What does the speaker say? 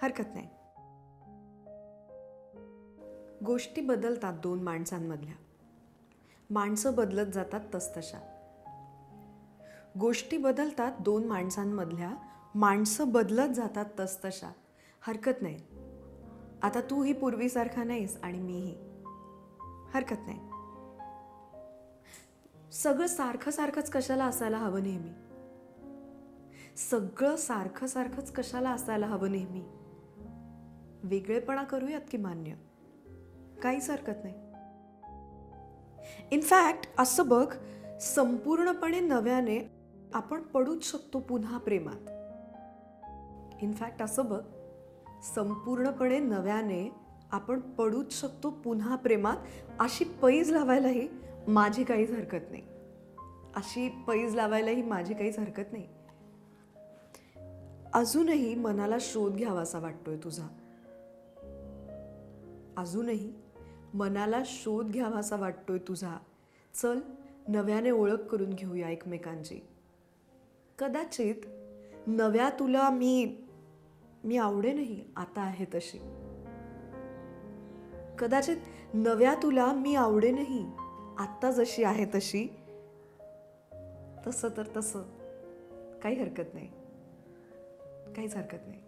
हरकत नाही. गोष्टी बदलतात दोन माणसांमधल्या. माणसं बदलत जातात तसतशा. गोष्टी बदलतात दोन माणसांमधल्या, माणसं बदलत जातात तसतशा. हरकत नाही. आता तूही पूर्वीसारखा नाहीस आणि मीही. हरकत नाही. सगळं सारखं सारखंच कशाला असायला हवं नेहमी? सगळं सारखं सारखंच कशाला असायला हवं नेहमी? वेगळेपणा करूयात की मान्य, काहीच हरकत नाही. इनफॅक्ट असं बघ, संपूर्णपणे नव्याने आपण पडूच शकतो पुन्हा प्रेमात. इनफॅक्ट असं बघ, संपूर्णपणे नव्याने आपण पडूच शकतो पुन्हा प्रेमात. अशी पैज लावायलाही माझी काहीच हरकत नाही. अशी पैज लावायलाही माझी काहीच हरकत नाही. अजूनही मनाला शोध घ्यावासा वाटतोय तुझा. अजूनही मनाला शोध घ्यावासा वाटतोय तुझा. चल, नव्याने ओळख करून घेऊया एकमेकांची. कदाचित नव्या तुला मी आवडेनही आता आहे तशी. कदाचित नव्या तुला मी आवडेनही आत्ता जशी आहे तशी. तसं तर तसं काही हरकत नाही. काहीच हरकत नाही.